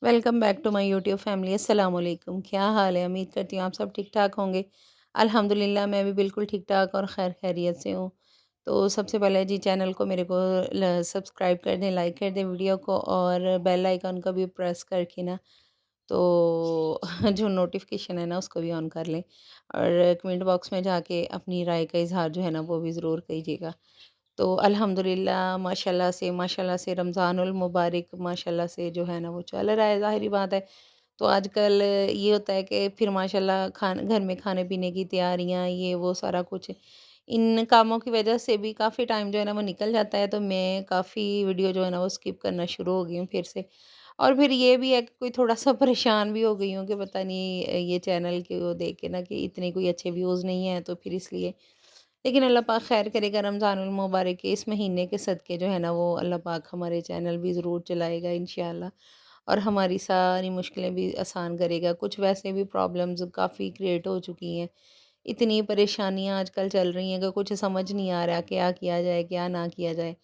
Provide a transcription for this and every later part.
Welcome back to my YouTube family. अस्सलाम वालेकुम। क्या हाल है? उम्मीद करती हूँ आप सब ठीक ठाक होंगे। अल्हम्दुलिल्लाह मैं भी बिल्कुल ठीक ठाक और खैर खैरियत से हूँ। तो सबसे पहले जी चैनल को मेरे को सब्सक्राइब कर दें, लाइक कर दें वीडियो को और बेल आइकन को भी प्रेस करके ना तो जो नोटिफिकेशन है ना उसको भी ऑन कर लें और कमेंट बॉक्स में जाके अपनी राय का इजहार जो है ना वो भी ज़रूर कीजिएगा। तो अल्हम्दुलिल्लाह माशाल्लाह से रमज़ानुल मुबारक माशाल्लाह से जो है ना वो चल रहा है, ज़ाहिरी बात है। तो आजकल ये होता है कि फिर माशाल्लाह घर में खाने-पीने की तैयारियाँ ये वो सारा कुछ, इन कामों की वजह से भी काफ़ी टाइम जो है ना वो निकल जाता है। तो मैं काफ़ी वीडियो जो है ना वो स्किप करना शुरू हो गई हूँ फिर से। और फिर ये भी है कि कोई थोड़ा-सा परेशान भी हो गई हूँ कि पता नहीं ये चैनल को देख के ना कि इतने कोई अच्छे व्यूज़ नहीं हैं तो फिर इसलिए। लेकिन अल्लाह पाक खैर करेगा, रमज़ानुल मुबारक के इस महीने के सदक़े जो है ना वो अल्लाह पाक हमारे चैनल भी ज़रूर चलाएगा इंशाअल्लाह और हमारी सारी मुश्किलें भी आसान करेगा। कुछ वैसे भी प्रॉब्लम्स काफ़ी क्रिएट हो चुकी हैं। इतनी परेशानियाँ आजकल चल रही हैं कि कुछ समझ नहीं आ रहा क्या किया जाए, क्या ना किया जाए।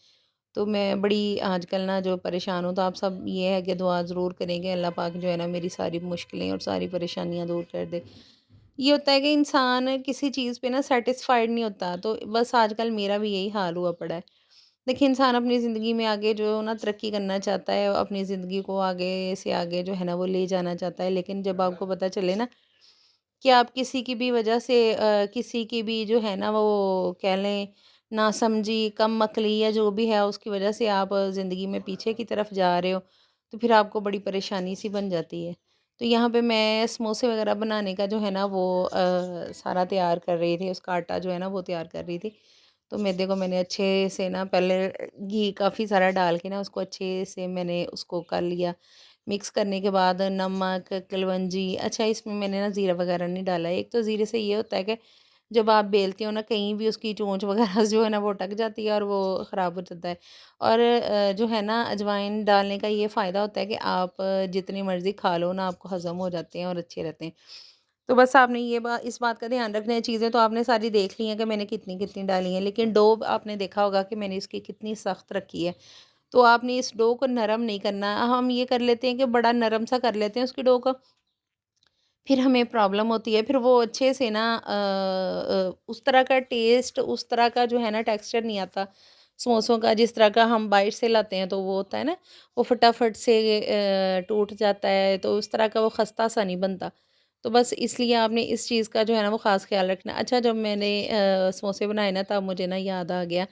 तो मैं बड़ी आजकल ना जो परेशान हूँ, तो आप सब ये है कि दुआ ज़रूर करेंगे अल्लाह पाक जो है ना मेरी सारी मुश्किलें और सारी परेशानियाँ दूर कर दे। ये होता है कि इंसान किसी चीज़ पे ना सैटिस्फाइड नहीं होता, तो बस आजकल मेरा भी यही हाल हुआ पड़ा है। देखिए इंसान अपनी ज़िंदगी में आगे जो ना तरक्की करना चाहता है, अपनी ज़िंदगी को आगे से आगे जो है ना वो ले जाना चाहता है, लेकिन जब आपको पता चले ना कि आप किसी की भी वजह से किसी की भी जो है ना वो कह लें नासमझी, कम अक्ली या जो भी है उसकी वजह से आप ज़िंदगी में पीछे की तरफ जा रहे हो, तो फिर आपको बड़ी परेशानी सी बन जाती है। तो यहाँ पे मैं समोसे वगैरह बनाने का जो है ना वो सारा तैयार कर रही थी, उसका आटा जो है ना वो तैयार कर रही थी। तो मैदे को मैंने अच्छे से ना पहले घी काफ़ी सारा डाल के ना उसको अच्छे से मैंने उसको कर लिया। मिक्स करने के बाद नमक, कलवंजी, अच्छा इसमें मैंने ना ज़ीरा वगैरह नहीं डाला है। एक तो ज़ीरे से ये होता है कि जब आप बेलती हो ना कहीं भी उसकी चोंच वगैरह जो है ना वो अटक जाती है और वो ख़राब हो जाता है। और जो है ना अजवाइन डालने का ये फ़ायदा होता है कि आप जितनी मर्ज़ी खा लो ना आपको हज़म हो जाते हैं और अच्छे रहते हैं। तो बस आपने ये इस बात का ध्यान रखना है। चीज़ें तो आपने सारी देख ली हैं कि मैंने कितनी-कितनी डाली हैं, लेकिन डो आपने देखा होगा कि मैंने इसकी कितनी सख्त रखी है। तो आपने इस डो को नरम नहीं करना। हम ये कर लेते हैं कि बड़ा नरम सा कर लेते हैं उसकी डो को, फिर हमें प्रॉब्लम होती है। फिर वो अच्छे से ना उस तरह का टेस्ट, उस तरह का जो है ना टेक्सचर नहीं आता समोसों का, जिस तरह का हम बाहर से लाते हैं। तो वो होता है ना, वो फटाफट से टूट जाता है, तो उस तरह का वो खस्ता सा नहीं बनता। तो बस इसलिए आपने इस चीज़ का जो है ना वो ख़ास ख़्याल रखना। अच्छा, जब मैंने समोसे बनाए ना तब मुझे ना याद आ गया,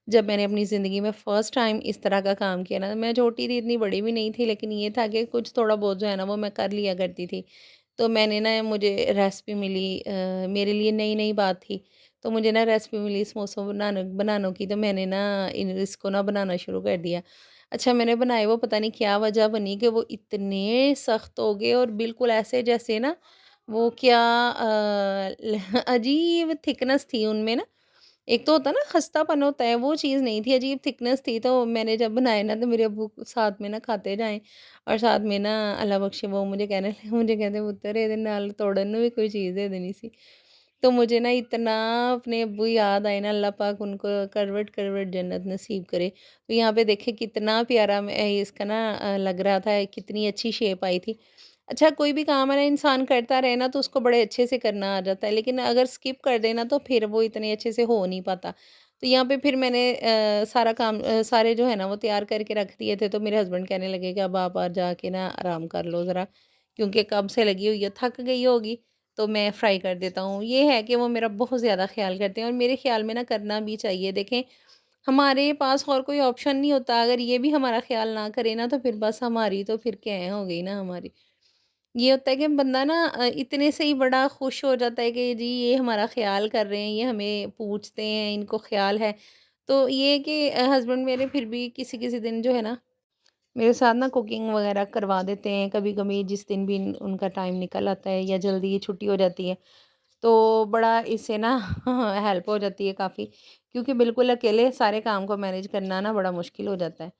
जब मैंने अपनी ज़िंदगी में फ़र्स्ट टाइम इस तरह का काम किया ना, मैं छोटी थी, इतनी बड़ी भी नहीं थी, लेकिन ये था कि कुछ थोड़ा बहुत जो है ना वो मैं कर लिया करती थी। तो मैंने ना मुझे रेसिपी मिली, मेरे लिए नई-नई बात थी, तो मुझे ना रेसिपी मिली समोसों बनाने बनानों की, तो मैंने ना इसको ना बनाना शुरू कर दिया। अच्छा, मैंने बनाए, वो पता नहीं क्या वजह बनी कि वो इतने सख्त हो गए और बिल्कुल ऐसे जैसे ना वो क्या अजीब थिकनेस थी उनमें ना। एक तो होता है ना खस्तापन होता है, वो चीज़ नहीं थी, अजीब थिकनेस थी। तो मैंने जब बनाए ना तो मेरे अब्बू साथ में ना खाते जाएँ और साथ में ना अल्लाह बख्शे वो मुझे कहने लगे, मुझे कहते पुत्तर ਇਹਦੇ ਨਾਲ तोड़न ਨੂੰ भी कोई चीज़ दे देनी सी। तो मुझे ना इतना अपने अब्बू याद आए ना, अल्लाह पाक उनको करवट करवट जन्नत नसीब करे। तो यहाँ पे देखिए कितना प्यारा इसका ना लग रहा था, कितनी अच्छी शेप आई थी। अच्छा, कोई भी काम है ना इंसान करता रहे ना तो उसको बड़े अच्छे से करना आ जाता है, लेकिन अगर स्किप कर देना तो फिर वो इतने अच्छे से हो नहीं पाता। तो यहाँ पे फिर मैंने सारा काम सारे जो है ना वो तैयार करके रख दिए थे। तो मेरे हस्बैंड कहने लगे कि अब आप जाके ना आराम कर लो ज़रा, क्योंकि कब से लगी हुई है, थक गई होगी, तो मैं फ्राई कर देता हूँ। ये है कि वो मेरा बहुत ज़्यादा ख्याल करते हैं और मेरे ख्याल में ना करना भी चाहिए। देखें, हमारे पास और कोई ऑप्शन नहीं होता, अगर ये भी हमारा ख्याल ना करे ना तो फिर बस हमारी तो फिर क्या हो गई ना हमारी। ये होता है कि बंदा ना इतने से ही बड़ा खुश हो जाता है कि जी ये हमारा ख़्याल कर रहे हैं, ये हमें पूछते हैं, इनको ख़्याल है। तो ये है कि हस्बैंड मेरे फिर भी किसी-किसी दिन जो है ना मेरे साथ ना कुकिंग वग़ैरह करवा देते हैं, कभी-कभी जिस दिन भी उनका टाइम निकल आता है या जल्दी ही छुट्टी हो जाती है। तो बड़ा इससे ना हेल्प हो जाती है काफ़ी, क्योंकि बिल्कुल अकेले सारे काम को मैनेज करना ना बड़ा मुश्किल हो जाता है।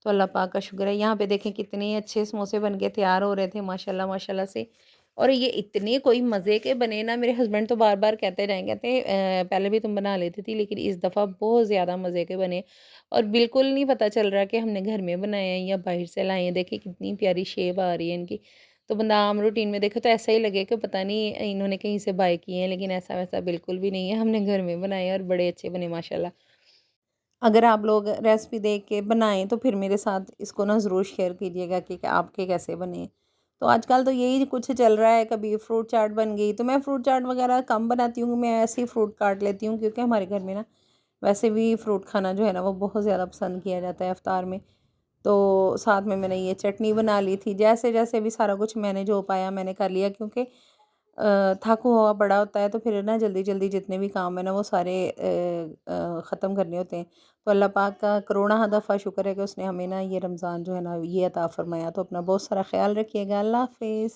तो अल्लाह पाक का शुक्र है, यहाँ पे देखें कितने अच्छे समोसे बन के तैयार हो रहे थे माशाल्लाह माशाल्लाह से। और ये इतने कोई मज़े के बने ना, मेरे हस्बैंड तो बार-बार कहते रहें, कहते हैं पहले भी तुम बना लेती थी लेकिन इस दफ़ा बहुत ज़्यादा मज़े के बने और बिल्कुल नहीं पता चल रहा कि हमने घर में बनाए हैं या बाहर से लाए हैं। देखिए कितनी प्यारी शेप आ रही है इनकी। तो बंदा आम रूटीन में देखे तो ऐसा ही लगे कि पता नहीं इन्होंने कहीं से बाय किए हैं, लेकिन ऐसा-वैसा बिल्कुल भी नहीं है, हमने घर में बनाए हैं और बड़े अच्छे बने माशाल्लाह। अगर आप लोग रेसिपी देख के बनाएँ तो फिर मेरे साथ इसको ना ज़रूर शेयर कीजिएगा कि आपके कैसे बने। तो आजकल तो यही कुछ चल रहा है, कभी फ्रूट चाट बन गई, तो मैं फ्रूट चाट वग़ैरह कम बनाती हूँ, मैं ऐसे ही फ्रूट काट लेती हूँ क्योंकि हमारे घर में ना वैसे भी फ्रूट खाना जो है ना वो बहुत ज़्यादा पसंद किया जाता है इफ्तार में। तो साथ में मैंने ये चटनी बना ली थी, जैसे-जैसे भी सारा कुछ मैंने जो पाया मैंने कर लिया क्योंकि थका हुआ पड़ा होता है तो फिर ना जल्दी-जल्दी जितने भी काम है ना वो सारे ख़त्म करने होते हैं। तो अल्लाह पाक का करोड़ां दफ़ा शुक्र है कि उसने हमें ना ये रमज़ान जो है ना ये अता फ़रमाया। तो अपना बहुत सारा ख़्याल रखिएगा। अल्लाह हाफ़िज़।